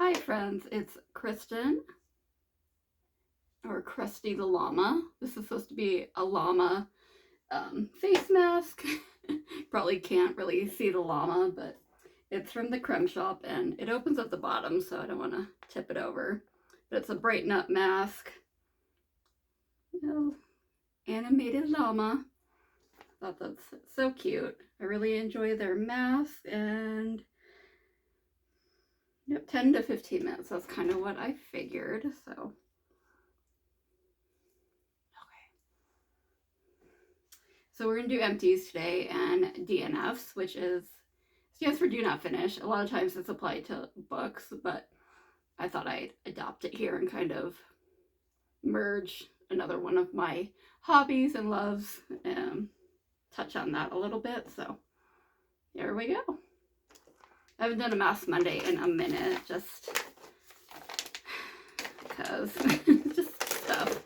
Hi friends, it's Kristen, or Krusty the Llama. This is supposed to be a llama face mask. Probably can't really see the llama, but it's from the Creme Shop and it opens at the bottom, so I don't want to tip it over. But it's a brighten up mask. Little animated llama. I thought that's so cute. I really enjoy their mask, and yep, 10 to 15 minutes. That's kind of what I figured, so. So we're going to do empties today and DNFs, which stands for do not finish. A lot of times it's applied to books, but I thought I'd adopt it here and kind of merge another one of my hobbies and loves and touch on that a little bit. So here we go. I haven't done a Mask Monday in a minute, just because just stuff.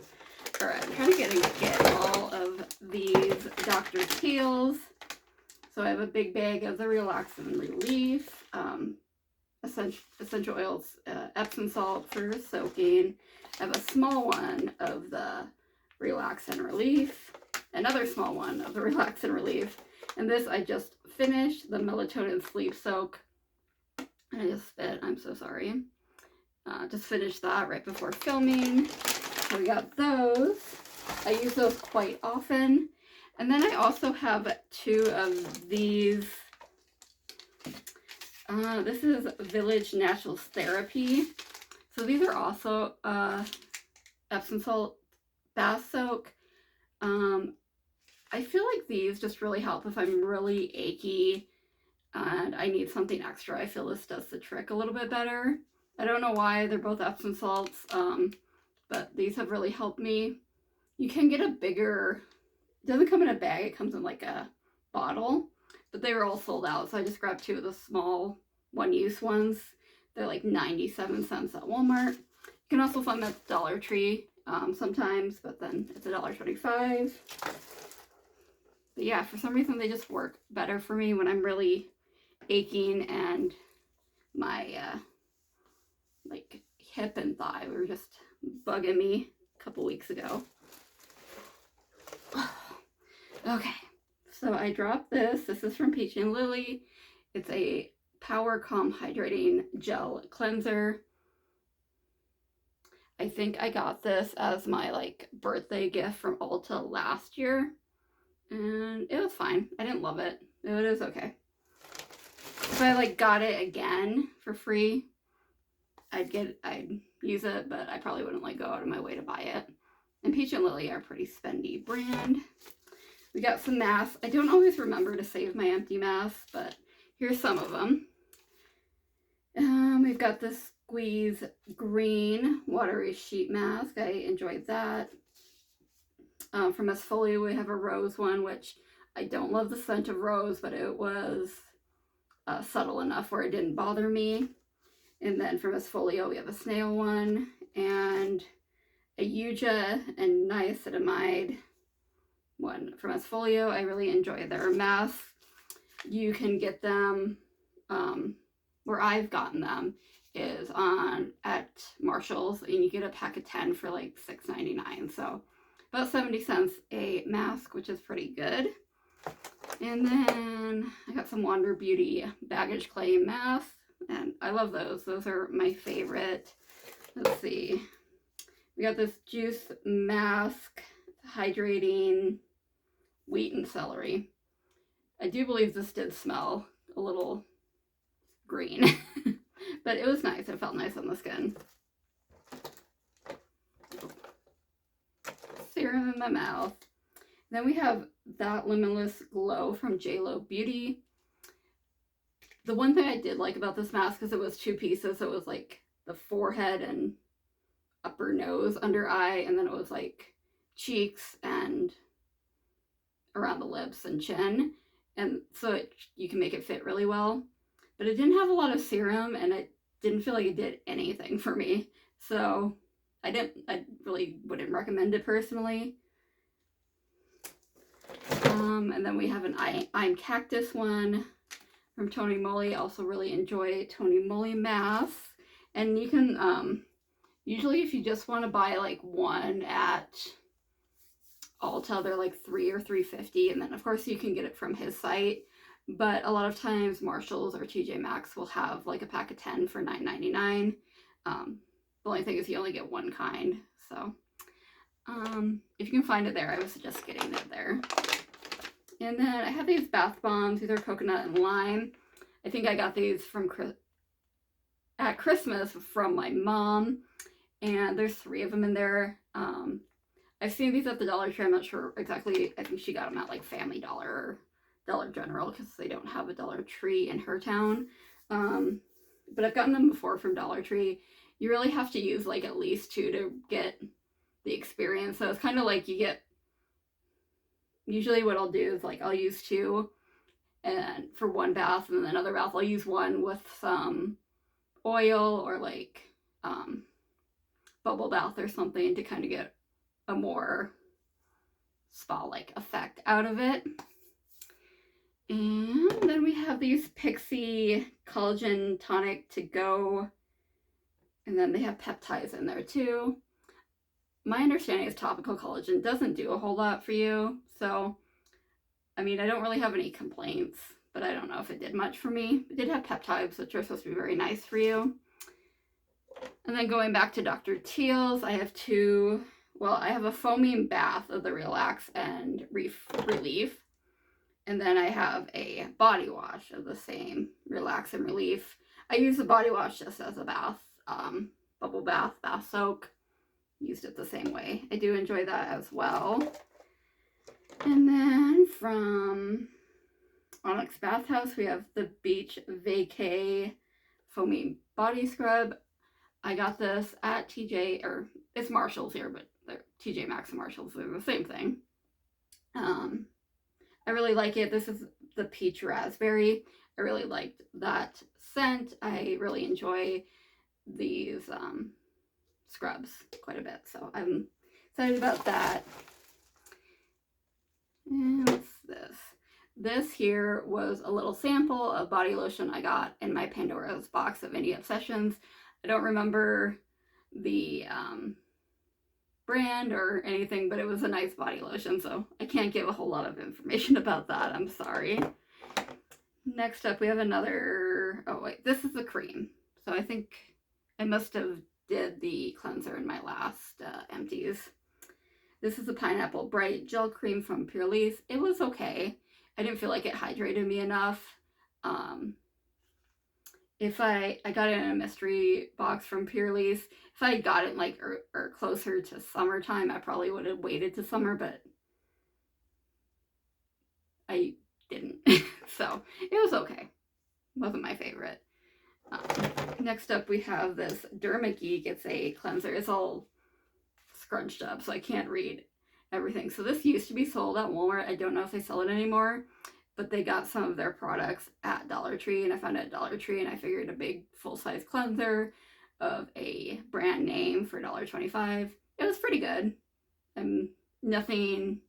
All right, I'm trying to get all of these Dr. Teals. So I have a big bag of the Relax and Relief, essential oils, Epsom salt for soaking. I have a small one of the Relax and Relief, another small one of the Relax and Relief, and this I just finished, the Melatonin Sleep Soak. And I just spit, I'm so sorry. Just finished that right before filming. So we got those. I use those quite often. And then I also have two of these. This is Village Naturals Therapy. So these are also Epsom salt bath soak. I feel like these just really help if I'm really achy and I need something extra. I feel this does the trick a little bit better. I don't know why. They're both Epsom salts, but these have really helped me. You can get a bigger, it doesn't come in a bag, it comes in like a bottle, but they were all sold out, so I just grabbed two of the small one-use ones. They're like 97 cents at Walmart. You can also find them at Dollar Tree sometimes, but then it's $1.25. But yeah, for some reason they just work better for me when I'm really aching, and my like hip and thigh were just bugging me a couple weeks ago. Okay, so I dropped this. This is from Peach and Lily. It's a Power Calm Hydrating Gel Cleanser. I think I got this as my like birthday gift from Ulta last year, and it was fine. I didn't love it. It is okay. If I like got it again for free, I'd use it, but I probably wouldn't like go out of my way to buy it. And Peach and Lily are a pretty spendy brand. We got some masks. I don't always remember to save my empty masks, but here's some of them. We've got this Squeeze Green Watery Sheet Mask. I enjoyed that. From Esfolio, we have a rose one, which I don't love the scent of rose, but it was subtle enough where it didn't bother me. And then from Esfolio, we have a snail one, and a Yuja and niacinamide one from Esfolio. I really enjoy their masks. You can get them, where I've gotten them is at Marshall's, and you get a pack of 10 for like $6.99. So about 70 cents a mask, which is pretty good. And then I got some Wander Beauty baggage claim masks, and I love those. Those are my favorite. Let's see. We got this juice mask, hydrating wheat and celery. I do believe this did smell a little green, but it was nice. It felt nice on the skin. Serum in my mouth. Then we have that Limitless Glow from JLo Beauty. The one thing I did like about this mask is it was two pieces. It was like the forehead and upper nose, under eye, and then it was like cheeks and around the lips and chin, and so you can make it fit really well. But it didn't have a lot of serum, and it didn't feel like it did anything for me, so I really wouldn't recommend it personally. And then we have an I'm Cactus one from Tony Moly. Also really enjoy Tony Moly masks. And you can, usually if you just want to buy like one at Ulta, they're like $3 or $3.50, and then of course you can get it from his site. But a lot of times Marshalls or TJ Maxx will have like a pack of 10 for $9.99. The only thing is you only get one kind. So if you can find it there, I would suggest getting it there. And then I have these bath bombs. These are coconut and lime. I think I got these from at Christmas from my mom. And there's 3 of them in there. I've seen these at the Dollar Tree. I'm not sure exactly. I think she got them at like Family Dollar or Dollar General because they don't have a Dollar Tree in her town. But I've gotten them before from Dollar Tree. You really have to use like at least 2 to get the experience. So it's kind of like you get, usually what I'll do is like I'll use 2 and for one bath, and then another bath I'll use 1 with some oil or like bubble bath or something to kind of get a more spa-like effect out of it. And then we have these Pixie Collagen Tonic to go. And then they have peptides in there too. My understanding is topical collagen doesn't do a whole lot for you. So, I mean, I don't really have any complaints, but I don't know if it did much for me. It did have peptides, which are supposed to be very nice for you. And then going back to Dr. Teal's, I have 2, well, I have a foaming bath of the Relax and Relief. And then I have a body wash of the same Relax and Relief. I use the body wash just as a bath, bubble bath, bath soak. Used it the same way. I do enjoy that as well. And then from Onyx Bathhouse, we have the Beach Vacay Foaming Body Scrub. I got this at TJ, or it's Marshalls here, but they're TJ Maxx and Marshalls, they're the same thing. I really like it. This is the peach raspberry. I really liked that scent. I really enjoy these scrubs quite a bit, so I'm excited about that. And what's this? This here was a little sample of body lotion I got in my Pandora's box of Indie Obsessions. I don't remember the brand or anything, but it was a nice body lotion, so I can't give a whole lot of information about that. I'm sorry. Next up, we have another, oh wait, this is the cream. So I think I must have did the cleanser in my last Empties. This is the Pineapple Bright Gel Cream from Pure Leaf. It was okay. I didn't feel like it hydrated me enough. If I got it in a mystery box from Pure Leaf. If I had got it like or closer to summertime, I probably would have waited to summer, but I didn't. So it was okay. Wasn't my favorite. Next up, we have this Dermageek. It's a cleanser. It's all scrunched up, so I can't read everything. So this used to be sold at Walmart. I don't know if they sell it anymore, but they got some of their products at Dollar Tree, and I found it at Dollar Tree, and I figured a big full-size cleanser of a brand name for $1.25. It was pretty good. Nothing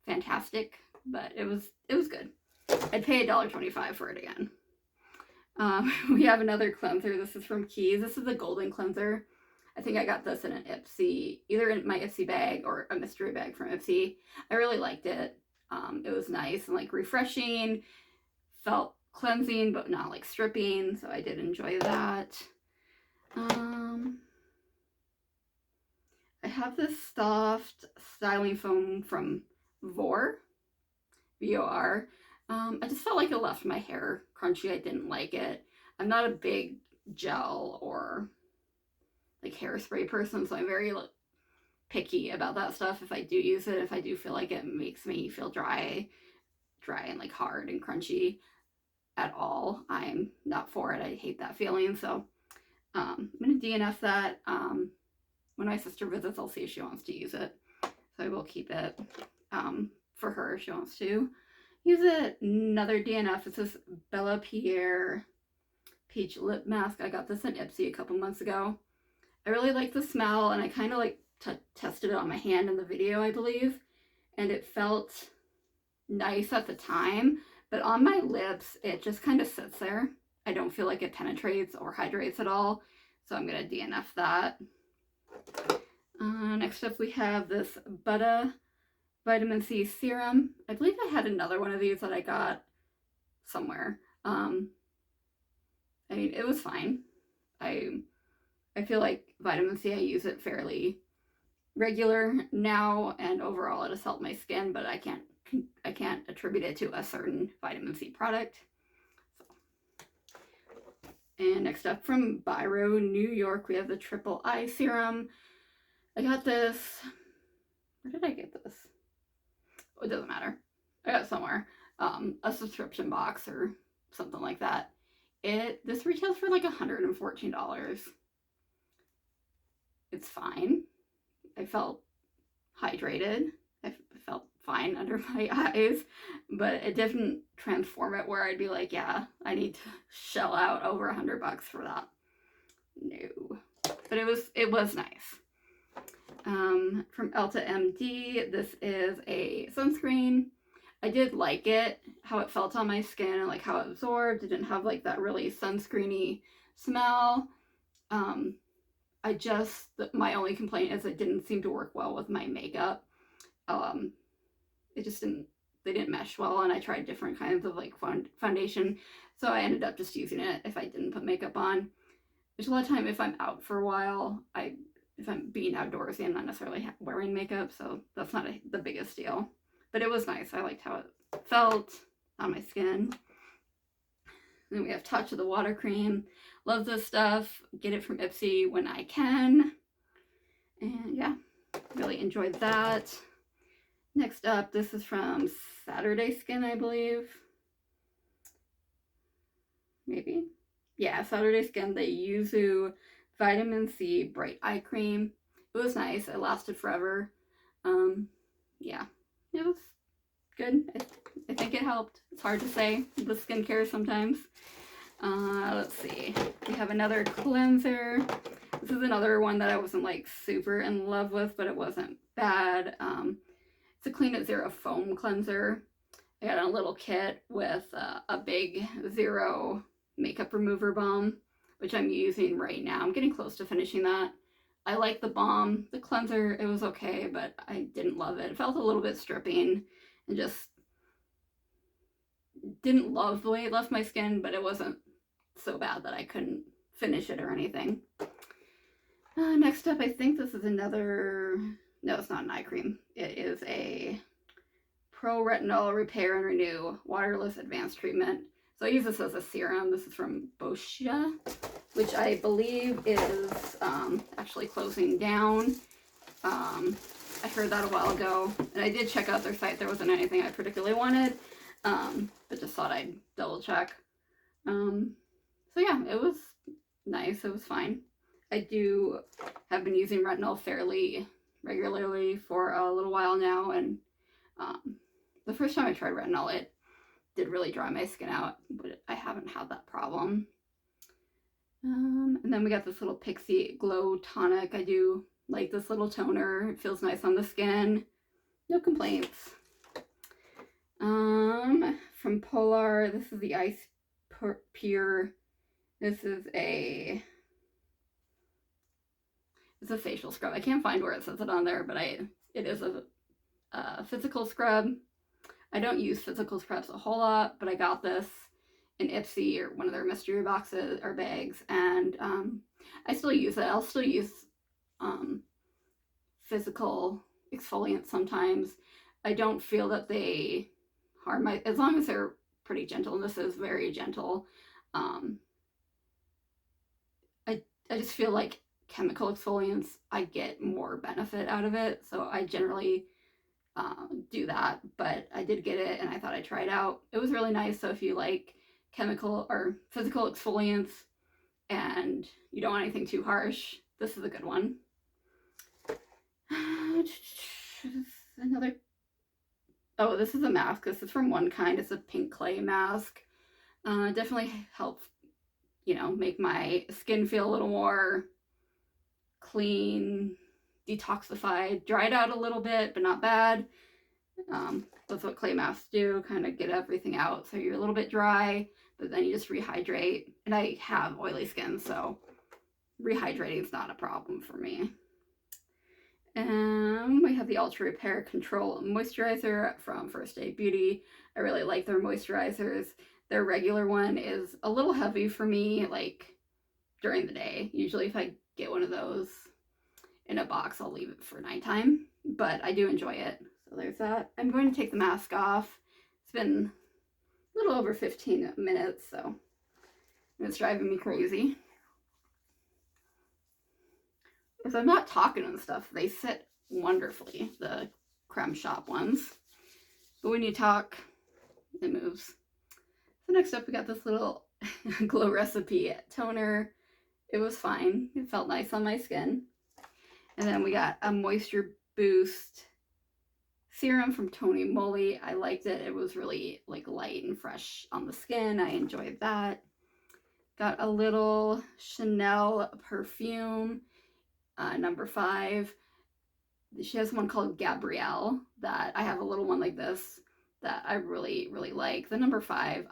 fantastic, but it was good. I'd pay $1.25 for it again. We have another cleanser. This is from Keys. This is a golden cleanser. I think I got this in an Ipsy, either in my Ipsy bag or a mystery bag from Ipsy. I really liked it. It was nice and like refreshing, felt cleansing but not like stripping, so I did enjoy that. I have this soft styling foam from Vor, V-O-R. I just felt like it left my hair crunchy. I didn't like it. I'm not a big gel or like hairspray person, so I'm very picky about that stuff. If I do use it, if I do feel like it makes me feel dry and like hard and crunchy at all, I'm not for it. I hate that feeling. So I'm gonna DNF that. When my sister visits, I'll see if she wants to use it, so I will keep it for her if she wants to use it. Another DNF is this Bella Pierre Peach Lip Mask. I got this in Ipsy a couple months ago. I really like the smell, and I kind of like tested it on my hand in the video, I believe, and it felt nice at the time, but on my lips, it just kind of sits there. I don't feel like it penetrates or hydrates at all. So I'm going to DNF that. Next up we have this Buddha Vitamin C Serum. I believe I had another one of these that I got somewhere. I mean, it was fine. I feel like vitamin C, I use it fairly regular now, and overall it has helped my skin, but I can't attribute it to a certain vitamin C product. So. And next up from Biro, New York, we have the Triple Eye Serum. I got this, where did I get this? Oh, it doesn't matter. I got it somewhere. A subscription box or something like that. This retails for like $114. It's fine. I felt hydrated. I felt fine under my eyes, but it didn't transform it where I'd be like, yeah, I need to shell out over $100 for that. No, but it was nice. From Elta MD, this is a sunscreen. I did like it, how it felt on my skin and like how it absorbed. It didn't have like that really sunscreeny smell. My only complaint is it didn't seem to work well with my makeup. It just they didn't mesh well, and I tried different kinds of like foundation, so I ended up just using it if I didn't put makeup on. Which a lot of time, if I'm out for a while, if I'm being outdoorsy, I'm not necessarily wearing makeup, so that's not the biggest deal. But it was nice. I liked how it felt on my skin. Then we have Touch of the Water Cream. Love this stuff. Get it from Ipsy when I can. And yeah, really enjoyed that. Next up, this is from Saturday Skin, I believe. Maybe. Yeah, Saturday Skin, the Yuzu Vitamin C Bright Eye Cream. It was nice. It lasted forever. Yeah, it was good. I think it helped. It's hard to say with skincare sometimes. Let's see. We have another cleanser. This is another one that I wasn't like super in love with, but it wasn't bad. It's a Clean at Zero foam cleanser. I got a little kit with a big Zero makeup remover balm, which I'm using right now. I'm getting close to finishing that. I like the balm. The cleanser, it was okay, but I didn't love it. It felt a little bit stripping and just didn't love the way it left my skin, but it wasn't so bad that I couldn't finish it or anything. Next up, I think this is another, no, it's not an eye cream. It is a Pro Retinol Repair and Renew Waterless Advanced Treatment. So I use this as a serum. This is from Boscia, which I believe is actually closing down. I heard that a while ago, and I did check out their site. There wasn't anything I particularly wanted, but just thought I'd double check. So yeah, it was nice. It was fine. I have been using retinol fairly regularly for a little while now, and the first time I tried retinol, it did really dry my skin out, but I haven't had that problem. And then we got this little Pixie Glow Tonic. I do like this little toner. It feels nice on the skin. No complaints. From Polar, this is the Ice Pure. This is it's a facial scrub. I can't find where it says it on there, but it is a physical scrub. I don't use physical scrubs a whole lot, but I got this in Ipsy or one of their mystery boxes or bags, and I still use it. I'll still use physical exfoliants sometimes. I don't feel that they harm as long as they're pretty gentle, and this is very gentle. I just feel like chemical exfoliants, I get more benefit out of it, so I generally do that, but I did get it and I thought I'd try it out. It was really nice. So if you like chemical or physical exfoliants and you don't want anything too harsh, this is a good one. This is a mask. This is from One Kind. It's a pink clay mask. Definitely helps, make my skin feel a little more clean, detoxified, dried out a little bit, but not bad. That's what clay masks do, kind of get everything out. So you're a little bit dry, but then you just rehydrate. And I have oily skin, so rehydrating is not a problem for me. And we have the Ultra Repair Control Moisturizer from First Aid Beauty. I really like their moisturizers. Their regular one is a little heavy for me, like during the day. Usually if I get one of those in a box, I'll leave it for nighttime, but I do enjoy it. So there's that. I'm going to take the mask off. It's been a little over 15 minutes, so it's driving me crazy. If I'm not talking and stuff, they sit wonderfully, the Creme Shop ones. But when you talk, it moves. So next up, we got this little Glow Recipe toner. It was fine. It felt nice on my skin. And then we got a Moisture Boost serum from Tony Moly. I liked it. It was really like light and fresh on the skin. I enjoyed that. Got a little Chanel perfume, number 5. She has one called Gabrielle that I have a little one like this that I really, really like. The number 5,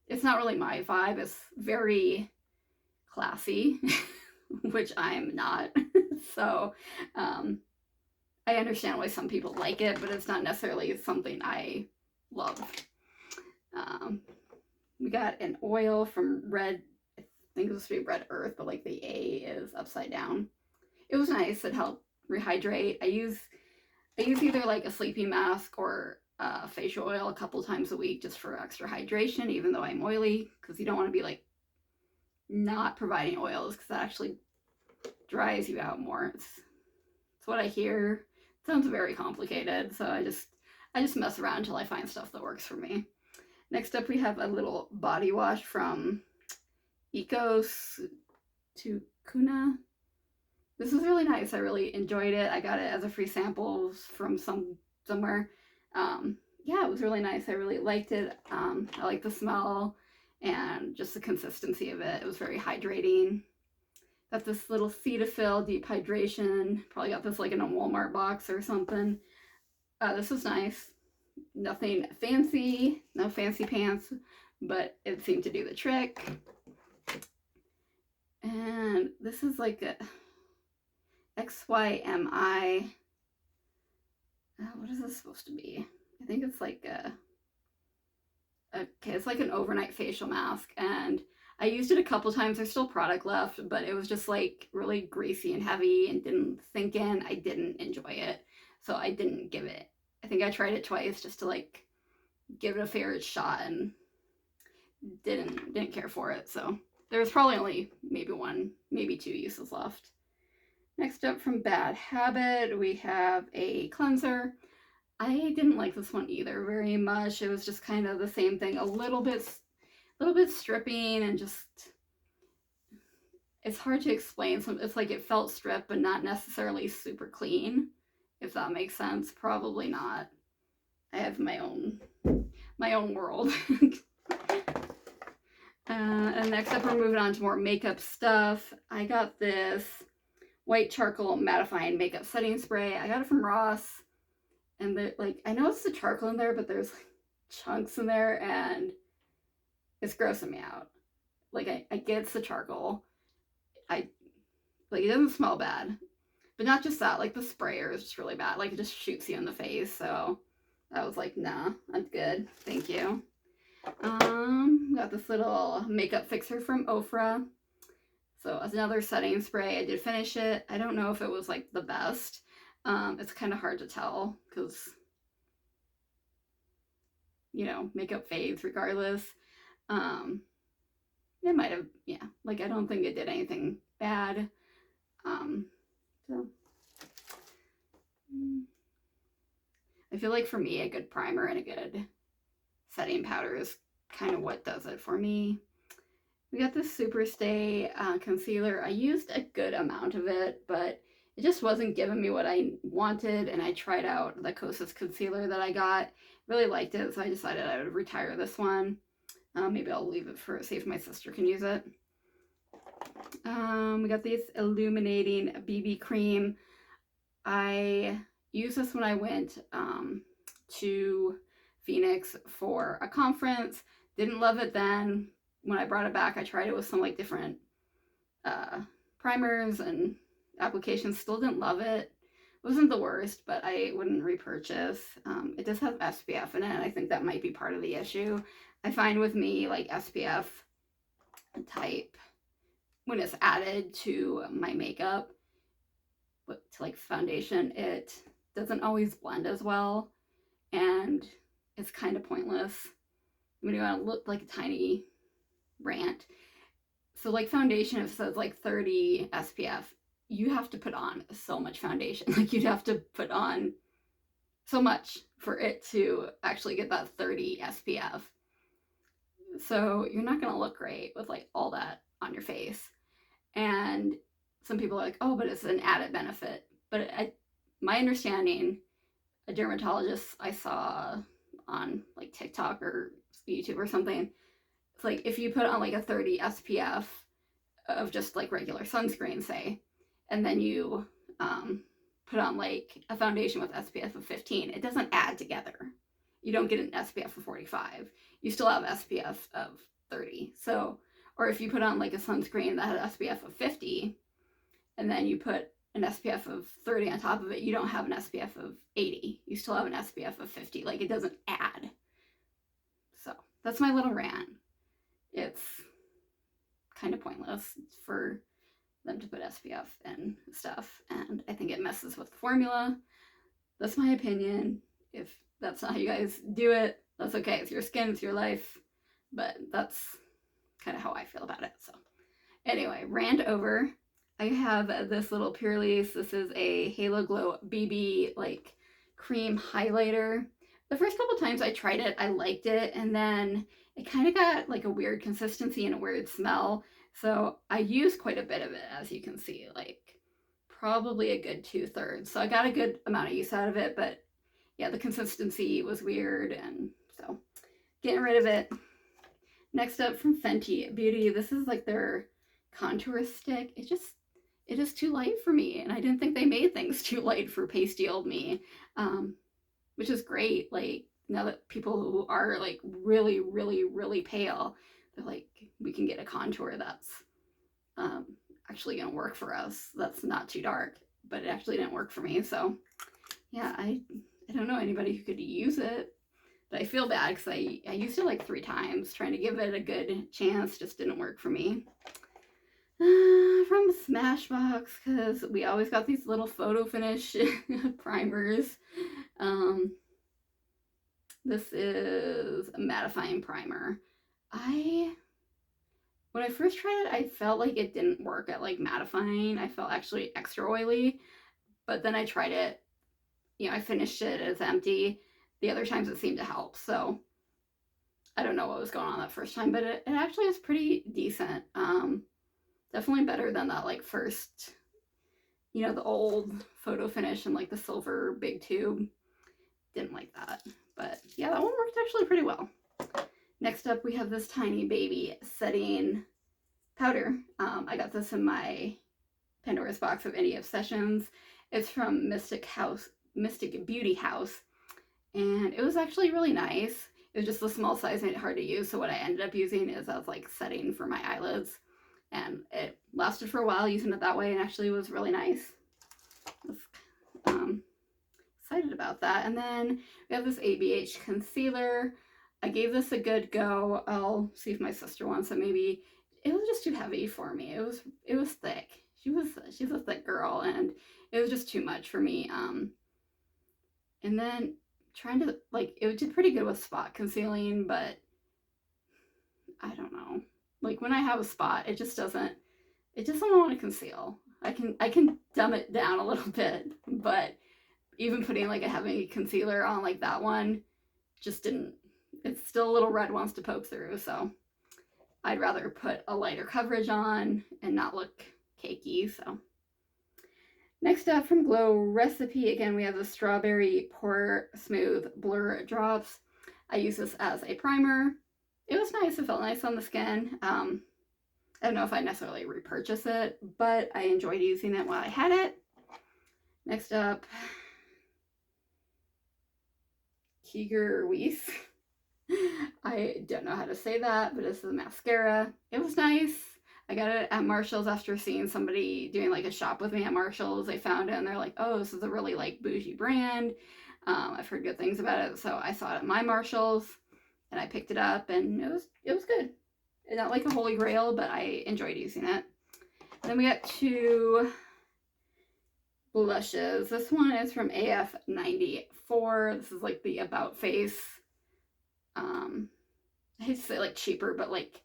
it's not really my vibe. It's very classy, which I'm not. So, I understand why some people like it, but it's not necessarily something I love. We got an oil from Red, I think it was supposed to be Red Earth, but like the A is upside down. It was nice. It helped rehydrate. I use either like a sleeping mask or facial oil a couple times a week just for extra hydration, even though I'm oily, because you don't want to be like not providing oils, because that actually dries you out more. It's what I hear. It sounds very complicated, so I just mess around until I find stuff that works for me. Next up, we have a little body wash from Ecos to Kuna. This is really nice. I really enjoyed it. I got it as a free sample from somewhere. Yeah, it was really nice. I really liked it. I like the smell and just the consistency of it. It was very hydrating. Got this little Cetaphil deep hydration. Probably got this like in a Walmart box or something. This was nice. Nothing fancy, no fancy pants, but it seemed to do the trick. And this is like a XYMI. What is this supposed to be? I think it's like it's like an overnight facial mask, and I used it a couple times. There's still product left, but it was just like really greasy and heavy and didn't sink in. I didn't enjoy it, so I didn't give it. I think I tried it twice just to like give it a fair shot and didn't care for it. So there was probably only maybe 1, maybe 2 uses left. Next up from Bad Habit, we have a cleanser. I didn't like this one either very much. It was just kind of the same thing, a little bit stripping, and just, it's hard to explain. It's like it felt stripped, but not necessarily super clean, if that makes sense. Probably not. I have my own world. And next up, we're moving on to more makeup stuff. I got this white charcoal mattifying makeup setting spray. I got it from Ross, and like, I know it's the charcoal in there, but there's like chunks in there, and it's grossing me out. Like, I get it's the charcoal. Like, it doesn't smell bad, but not just that, like the sprayer is just really bad. Like, it just shoots you in the face. So I was like, nah, I'm good, thank you. Got this little makeup fixer from Ofra. So as another setting spray, I did finish it. I don't know if it was like the best. It's kind of hard to tell because, you know, makeup fades regardless. It might have, yeah, like, I don't think it did anything bad. So I feel like for me, a good primer and a good setting powder is kind of what does it for me. We got this Superstay concealer. I used a good amount of it, but it just wasn't giving me what I wanted, and I tried out the Kosas concealer that I got. Really liked it, so I decided I would retire this one. Maybe I'll leave it for, see if my sister can use it. We got this illuminating BB cream. I used this when I went to Phoenix for a conference. Didn't love it then. When I brought it back, I tried it with some like different primers and applications. Still didn't love it. It wasn't the worst, but I wouldn't repurchase. It does have SPF in it. I think that might be part of the issue. I find with me, like SPF type, when it's added to my makeup, to like foundation, it doesn't always blend as well, and it's kind of pointless when you want to look like a tiny rant. So like foundation, if it says like 30 SPF, you have to put on so much foundation. Like you'd have to put on so much for it to actually get that 30 SPF. So you're not going to look great with like all that on your face. And some people are like, oh, but it's an added benefit. But my understanding, a dermatologist I saw on like TikTok or YouTube or something, it's like if you put on like a 30 SPF of just like regular sunscreen, say, and then you put on like a foundation with SPF of 15, it doesn't add together. You don't get an SPF of 45. You still have SPF of 30. So, or if you put on like a sunscreen that had SPF of 50, and then you put an SPF of 30 on top of it, you don't have an SPF of 80. You still have an SPF of 50. Like it doesn't add. So that's my little rant. It's kind of pointless for them to put SPF and stuff, and I think it messes with the formula. That's my opinion. If that's not how you guys do it, that's okay. It's your skin, it's your life, but that's kind of how I feel about it. So anyway, rant over. I have this little Purelisse. This is a Halo Glow BB like cream highlighter. The first couple times I tried it, I liked it, and then it kind of got like a weird consistency and a weird smell. So I used quite a bit of it, as you can see, like probably a good 2/3. So I got a good amount of use out of it, but yeah, the consistency was weird, and so getting rid of it. Next up from Fenty Beauty, this is like their contour stick. It is too light for me, and I didn't think they made things too light for pasty old me, which is great. Like now that people who are like really, really, really pale, they're like, we can get a contour that's actually gonna work for us. That's not too dark, but it actually didn't work for me. So yeah, I don't know anybody who could use it, but I feel bad because I used it like 3 times trying to give it a good chance. Just didn't work for me. From Smashbox, because we always got these little photo finish primers. This is a mattifying primer. When I first tried it, I felt like it didn't work at like mattifying. I felt actually extra oily, but then I tried it, I finished it as empty. The other times it seemed to help. So I don't know what was going on that first time, but it actually is pretty decent. Definitely better than that like first, the old photo finish and like the silver big tube. Didn't like that. But yeah, that one worked actually pretty well. Next up, we have this tiny baby setting powder. I got this in my Pandora's box of Indie Obsessions. It's from Mystic Beauty House, and it was actually really nice. It was just a small size, made it hard to use. So what I ended up using is as like setting for my eyelids, and it lasted for a while using it that way, and actually was really nice. I was excited about that. And then we have this ABH concealer. I gave this a good go. I'll see if my sister wants it. Maybe it was just too heavy for me. It was thick. She's a thick girl, and it was just too much for me. And then trying to like, it did pretty good with spot concealing, but I don't know. Like when I have a spot, it just doesn't want to conceal. I can dumb it down a little bit, but even putting like a heavy concealer on like that one just didn't, it's still a little red wants to poke through. So I'd rather put a lighter coverage on and not look cakey. So next up from Glow Recipe, again, we have the Strawberry Pore Smooth Blur Drops. I use this as a primer. It was nice. It felt nice on the skin. I don't know if I necessarily repurchase it, but I enjoyed using it while I had it. Next up, Kiger Weiss. I don't know how to say that, but it's the mascara. It was nice. I got it at Marshall's after seeing somebody doing like a shop with me at Marshall's. They found it and they're like, oh, this is a really like bougie brand. I've heard good things about it. So I saw it at my Marshall's and I picked it up and it was good. Not like a holy grail, but I enjoyed using it. Then we got two blushes. This one is from AF94. This is like the About Face. I hate to say like cheaper, but like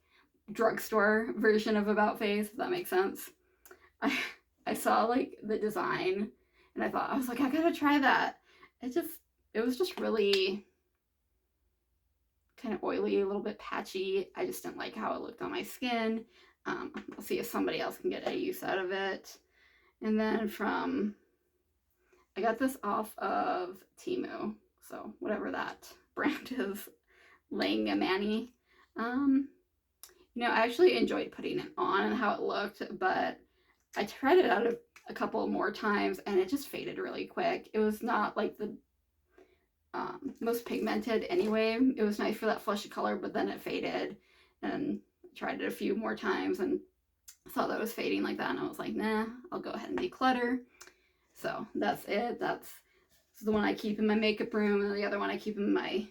drugstore version of About Face, if that makes sense. I saw like the design and I was like, I gotta try that. It was just really kind of oily, a little bit patchy. I just didn't like how it looked on my skin. I'll see if somebody else can get a use out of it. And then I got this off of Temu, so whatever that brand is, Lang a Manny. I actually enjoyed putting it on and how it looked, but I tried it out a couple more times and it just faded really quick. It was not like the most pigmented anyway. It was nice for that flushy color, but then it faded, and I tried it a few more times and saw that it was fading like that, and I was like, nah, I'll go ahead and declutter. So that's it. That's the one I keep in my makeup room, and the other one I keep in my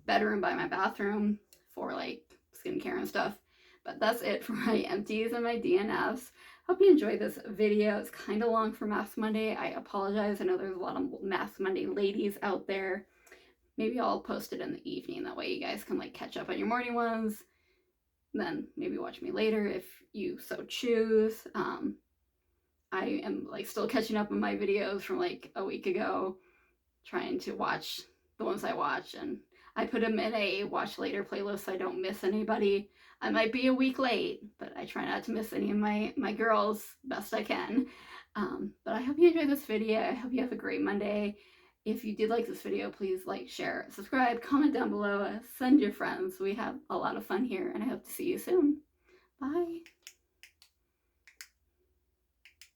bedroom by my bathroom for like skincare and stuff. But that's it for my empties and my DNFs. Hope you enjoyed this video. It's kind of long for Mask Monday. I apologize. I know there's a lot of Mask Monday ladies out there. Maybe I'll post it in the evening. That way you guys can like catch up on your morning ones. Then maybe watch me later if you so choose. I am like still catching up on my videos from like a week ago, trying to watch the ones I watch, and I put them in a watch later playlist so I don't miss anybody. I might be a week late, but I try not to miss any of my girls best I can. But I hope you enjoyed this video. I hope you have a great Monday. If you did like this video, please like, share, subscribe, comment down below, send your friends. We have a lot of fun here, and I hope to see you soon. Bye.